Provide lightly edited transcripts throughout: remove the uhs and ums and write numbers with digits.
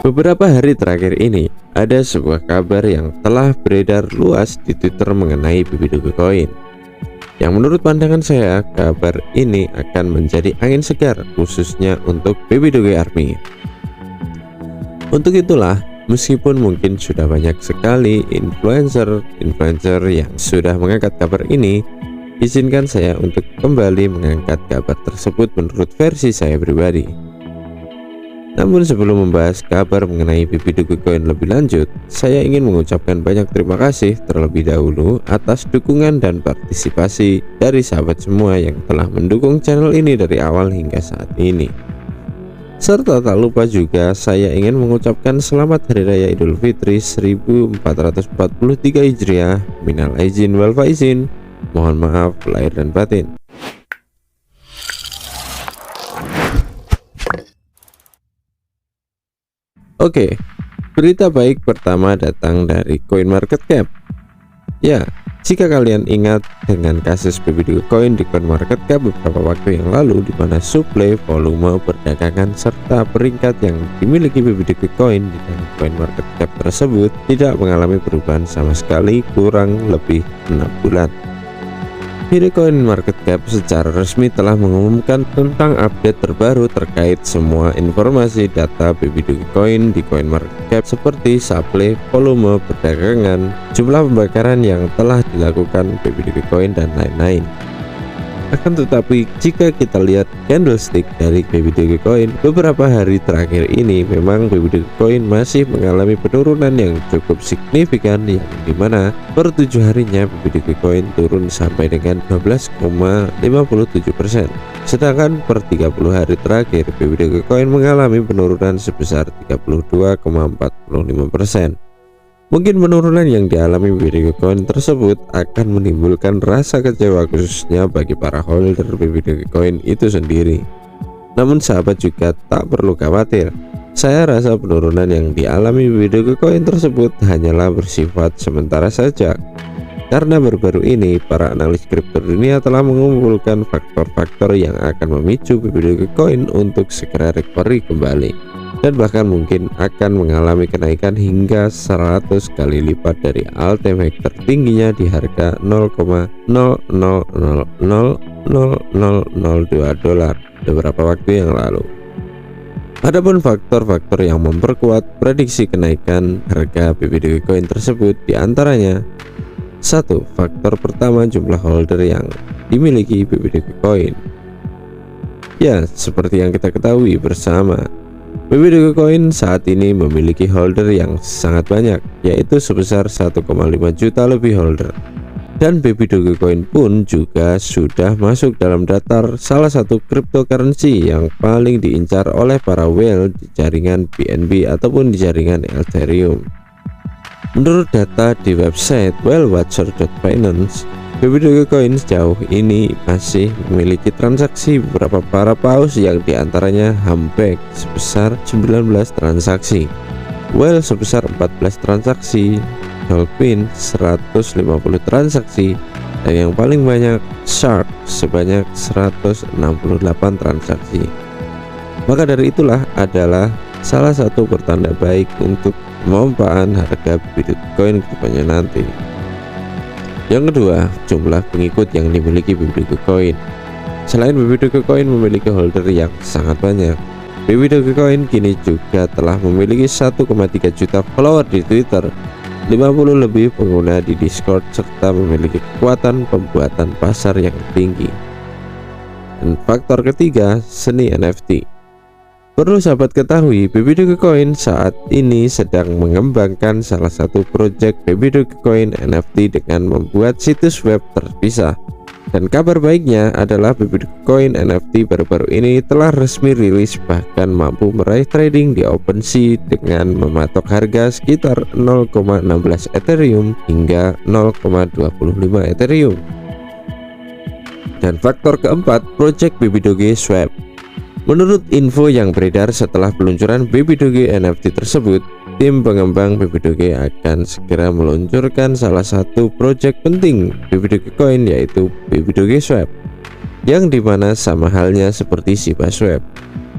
Beberapa hari terakhir ini, ada sebuah kabar yang telah beredar luas di Twitter mengenai BB Dogecoin. Yang menurut pandangan saya, kabar ini akan menjadi angin segar khususnya untuk BB Doge Army. Untuk itulah, meskipun mungkin sudah banyak sekali influencer yang sudah mengangkat kabar ini, izinkan saya untuk kembali mengangkat kabar tersebut menurut versi saya pribadi. Namun sebelum membahas kabar mengenai BB Dogecoin lebih lanjut, saya ingin mengucapkan banyak terima kasih terlebih dahulu atas dukungan dan partisipasi dari sahabat semua yang telah mendukung channel ini dari awal hingga saat ini. Serta tak lupa juga saya ingin mengucapkan selamat Hari Raya Idul Fitri 1443 Hijriah. Minal aizin wal faizin. Mohon maaf lahir dan batin. Oke, berita baik pertama datang dari CoinMarketCap. Ya, jika kalian ingat dengan kasus BB Dogecoin di CoinMarketCap beberapa waktu yang lalu, di mana suplai, volume, perdagangan, serta peringkat yang dimiliki BB Dogecoin di dalam CoinMarketCap tersebut tidak mengalami perubahan sama sekali kurang lebih 6 bulan. Kini CoinMarketCap secara resmi telah mengumumkan tentang update terbaru terkait semua informasi data BB Dogecoin di CoinMarketCap seperti supply, volume, perdagangan, jumlah pembakaran yang telah dilakukan BB Dogecoin dan lain-lain. Akan tetapi jika kita lihat candlestick dari BB Dogecoin beberapa hari terakhir ini, memang BB Dogecoin masih mengalami penurunan yang cukup signifikan, yang dimana per 7 harinya BB Dogecoin turun sampai dengan 12,57%. Sedangkan per 30 hari terakhir BB Dogecoin mengalami penurunan sebesar 32,45%. Mungkin penurunan yang dialami BB Dogecoin tersebut akan menimbulkan rasa kecewa khususnya bagi para holder BB Dogecoin itu sendiri. Namun sahabat juga tak perlu khawatir. Saya rasa penurunan yang dialami BB Dogecoin tersebut hanyalah bersifat sementara saja. Karena baru-baru ini para analis kripto dunia telah mengumpulkan faktor-faktor yang akan memicu BB Dogecoin untuk segera recovery kembali, dan bahkan mungkin akan mengalami kenaikan hingga 100 kali lipat dari all-time high tertingginya di harga 0,00000002 dolar beberapa waktu yang lalu. Adapun faktor-faktor yang memperkuat prediksi kenaikan harga BB Dogecoin tersebut diantaranya: 1. Faktor pertama, jumlah holder yang dimiliki BB Dogecoin. Ya, seperti yang kita ketahui bersama, BB Dogecoin saat ini memiliki holder yang sangat banyak, yaitu sebesar 1,5 juta lebih holder. Dan BB Dogecoin pun juga sudah masuk dalam daftar salah satu cryptocurrency yang paling diincar oleh para whale di jaringan BNB ataupun di jaringan Ethereum. Menurut data di website whalewatcher.finance, BB Dogecoin sejauh ini masih memiliki transaksi beberapa para paus, yang diantaranya Humpback sebesar 19 transaksi, Whale sebesar 14 transaksi, Dolphin 150 transaksi, dan yang paling banyak Shark sebanyak 168 transaksi. Maka dari itulah adalah salah satu pertanda baik untuk pemompaan harga Bitcoin kedepannya nanti. Yang kedua, jumlah pengikut yang dimiliki BB Dogecoin. Selain BB Dogecoin memiliki holder yang sangat banyak, BB Dogecoin kini juga telah memiliki 1,3 juta follower di Twitter, 50 lebih pengguna di Discord, serta memiliki kekuatan pembuatan pasar yang tinggi. Dan faktor ketiga, seni NFT. Perlu sahabat ketahui, BB Dogecoin saat ini sedang mengembangkan salah satu proyek BB Dogecoin NFT dengan membuat situs web terpisah. Dan kabar baiknya adalah BB Dogecoin NFT baru-baru ini telah resmi rilis, bahkan mampu meraih trading di OpenSea dengan mematok harga sekitar 0,16 Ethereum hingga 0,25 Ethereum. Dan faktor keempat, proyek BB Doge Swap. Menurut info yang beredar setelah peluncuran BB Doge NFT tersebut, tim pengembang BB Doge akan segera meluncurkan salah satu proyek penting BB Dogecoin, yaitu BB Doge Swap, yang dimana sama halnya seperti Shiba Swap.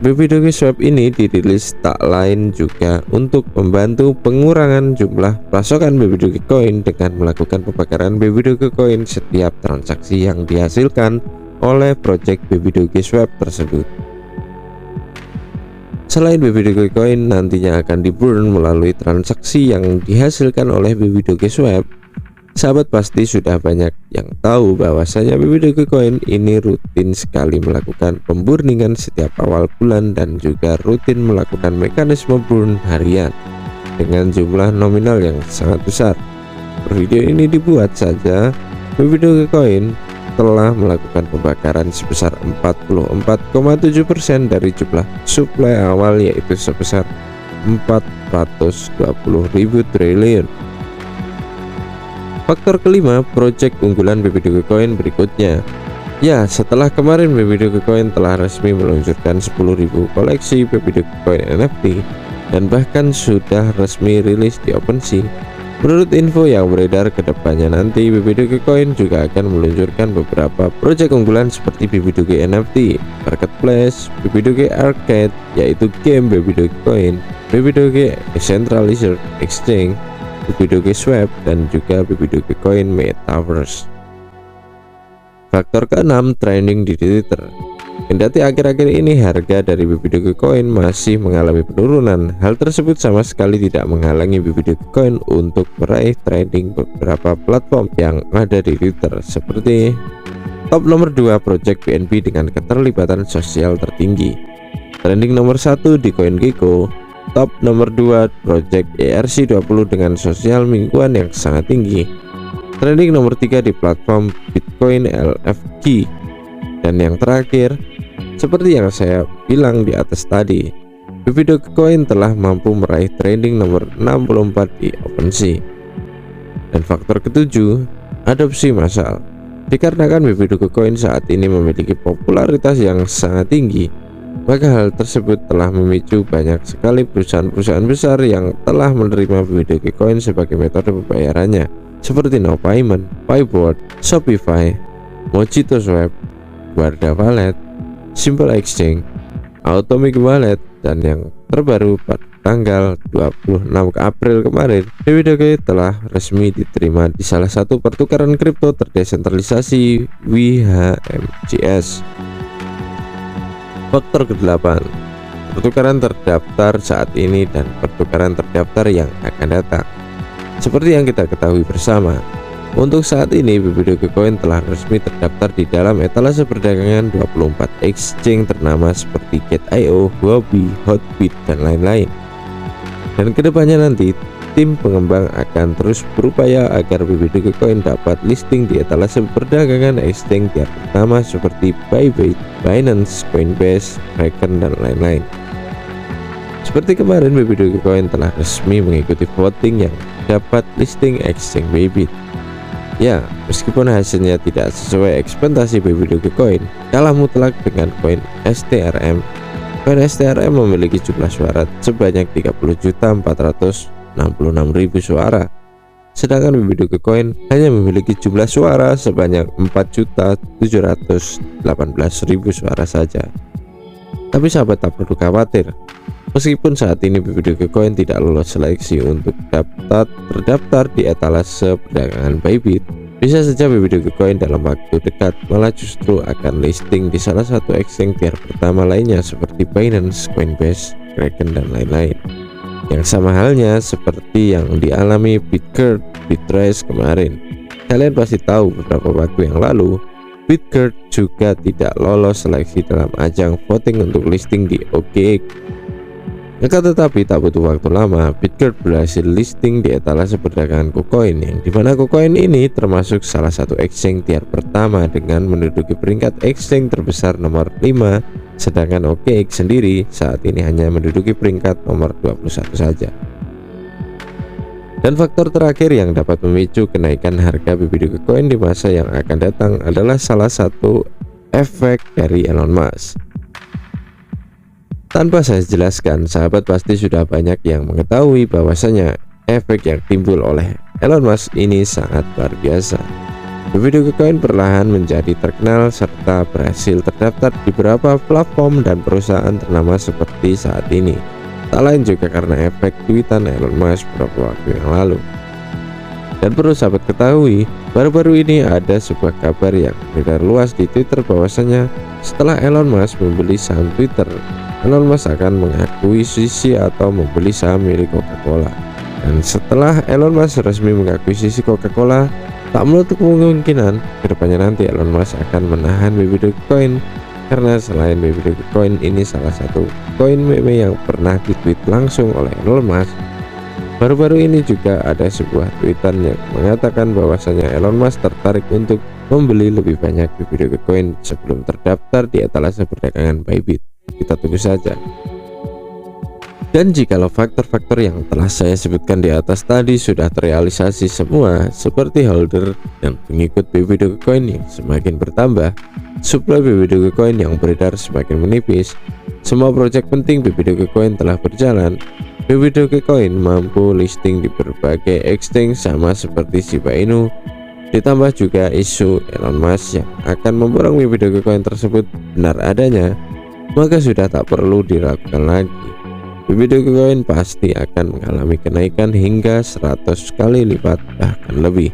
Baby Doge Swap ini dirilis tak lain juga untuk membantu pengurangan jumlah pasokan Baby Doge Coin dengan melakukan pembakaran Baby Doge Coin setiap transaksi yang dihasilkan oleh project Baby Doge Swap tersebut. Selain Baby Doge Coin nantinya akan di-burn melalui transaksi yang dihasilkan oleh Baby Doge Swap, sahabat pasti sudah banyak yang tahu bahwasanya Baby Doge Coin ini rutin sekali melakukan pemburningan setiap awal bulan dan juga rutin melakukan mekanisme burn harian dengan jumlah nominal yang sangat besar. Video ini dibuat saja, Baby Doge Coin telah melakukan pembakaran sebesar 44,7% dari jumlah supply awal, yaitu sebesar 420.000 triliun. Faktor kelima, project unggulan Baby Doge Coin berikutnya. Ya, setelah kemarin Baby Doge Coin telah resmi meluncurkan 10.000 koleksi Baby Doge Coin NFT dan bahkan sudah resmi rilis di OpenSea. Menurut info yang beredar, kedepannya nanti Baby Doge Coin juga akan meluncurkan beberapa project unggulan seperti Baby Doge NFT, Marketplace, Baby Doge Arcade yaitu game Baby Doge Coin, Baby Doge Decentralized Exchange, Baby Doge Swap, dan juga Baby Doge Coin Metaverse. Faktor keenam, trending di Twitter. Kendati akhir-akhir ini harga dari Baby Doge Coin masih mengalami penurunan, hal tersebut sama sekali tidak menghalangi Baby Doge Coin untuk meraih trending beberapa platform yang ada di Twitter, seperti top nomor 2 project BNB dengan keterlibatan sosial tertinggi, trending nomor 1 di CoinGecko, top nomor 2 project ERC20 dengan sosial mingguan yang sangat tinggi, trending nomor 3 di platform Bitcoin LFG, dan yang terakhir, seperti yang saya bilang di atas tadi, Baby Doge Coin telah mampu meraih trending nomor 64 di OpenSea. Dan faktor ketujuh, adopsi massal. Dikarenakan Baby Doge Coin saat ini memiliki popularitas yang sangat tinggi, maka hal tersebut telah memicu banyak sekali perusahaan-perusahaan besar yang telah menerima Baby Doge Coin sebagai metode pembayarannya, seperti No Payment, Payboard, Shopify, Mojito Swap, Wardah Wallet, Simple Exchange, Atomic Wallet, dan yang terbaru pada tanggal 26 April kemarin, Baby Doge telah resmi diterima di salah satu pertukaran kripto terdesentralisasi WHMGS. Faktor ke-8, pertukaran terdaftar saat ini dan pertukaran terdaftar yang akan datang. Seperti yang kita ketahui bersama, untuk saat ini Baby Doge Coin telah resmi terdaftar di dalam etalase perdagangan 24 exchange ternama seperti Gate.io, Huobi, Hotbit, dan lain-lain. Dan kedepannya nanti tim pengembang akan terus berupaya agar Baby Doge Coin dapat listing di etalase perdagangan exchange tier pertama seperti Bybit, Binance, Coinbase, Kraken, dan lain-lain. Seperti kemarin, Baby Doge Coin telah resmi mengikuti voting yang dapat listing exchange Bybit. Ya, meskipun hasilnya tidak sesuai ekspektasi Baby Doge Coin kalah mutlak dengan koin STRM. Koin STRM memiliki jumlah suara sebanyak 30.466.000 suara, sedangkan Baby Doge Coin hanya memiliki jumlah suara sebanyak 4.718.000 suara saja. Tapi sahabat tak perlu khawatir, meskipun saat ini Baby Doge Coin tidak lolos seleksi untuk terdaftar di etalase perdagangan Bybit, bisa saja Baby Doge Coin dalam waktu dekat malah justru akan listing di salah satu exchange tier pertama lainnya seperti Binance, Coinbase, Kraken, dan lain-lain. Yang sama halnya seperti yang dialami Bitgert, Bitrace kemarin. Kalian pasti tahu beberapa waktu yang lalu Bitgert juga tidak lolos seleksi dalam ajang voting untuk listing di OKX. Akan tetapi tak butuh waktu lama, Bitgert berhasil listing di etalase perdagangan KuCoin, yang dimana KuCoin ini termasuk salah satu exchange tier pertama dengan menduduki peringkat exchange terbesar nomor 5, sedangkan OKX sendiri saat ini hanya menduduki peringkat nomor 21 saja. Dan faktor terakhir yang dapat memicu kenaikan harga Baby Doge Coin di masa yang akan datang adalah salah satu efek dari Elon Musk. Tanpa saya jelaskan, sahabat pasti sudah banyak yang mengetahui bahwasanya efek yang timbul oleh Elon Musk ini sangat luar biasa. BB Dogecoin perlahan menjadi terkenal serta berhasil terdaftar di beberapa platform dan perusahaan ternama seperti saat ini. Tak lain juga karena efek tweetan Elon Musk beberapa waktu yang lalu. Dan perlu sahabat ketahui, baru-baru ini ada sebuah kabar yang beredar luas di Twitter bahwasanya setelah Elon Musk membeli saham Twitter, Elon Musk akan mengakuisisi atau membeli saham milik Coca-Cola. Dan setelah Elon Musk resmi mengakuisisi Coca-Cola, tak menutup kemungkinan kedepannya nanti Elon Musk akan menahan BB Dogecoin, karena selain BB Dogecoin ini salah satu koin meme yang pernah ditweet langsung oleh Elon Musk. Baru-baru ini juga ada sebuah tweetan yang mengatakan bahwasanya Elon Musk tertarik untuk membeli lebih banyak BB Dogecoin sebelum terdaftar di etalase perdagangan Bybit. Kita tunggu saja. Dan jikalau faktor-faktor yang telah saya sebutkan di atas tadi sudah terrealisasi semua, seperti holder dan pengikut BB Dogecoin yang semakin bertambah, suplai BB Dogecoin yang beredar semakin menipis, semua proyek penting BB Dogecoin telah berjalan, BB Dogecoin mampu listing di berbagai exchange sama seperti Shiba Inu, ditambah juga isu Elon Musk yang akan memborong BB Dogecoin tersebut benar adanya, maka sudah tak perlu diragukan lagi. BB Dogecoin pasti akan mengalami kenaikan hingga 100 kali lipat bahkan lebih.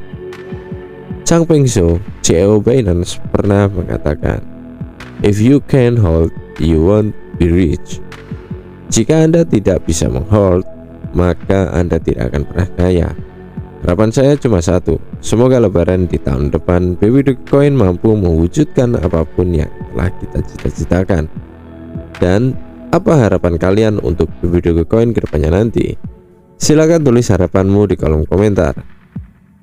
Changpeng Zhou, CEO Binance, pernah mengatakan, "If you can hold, you won't be rich." Jika Anda tidak bisa menghold, maka Anda tidak akan pernah kaya. Harapan saya cuma satu, semoga lebaran di tahun depan BB Dogecoin mampu mewujudkan apapun yang telah kita cita-citakan. Dan apa harapan kalian untuk BB Dogecoin kedepannya nanti? Silahkan tulis harapanmu di kolom komentar.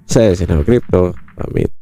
Saya Channel Crypto, pamit.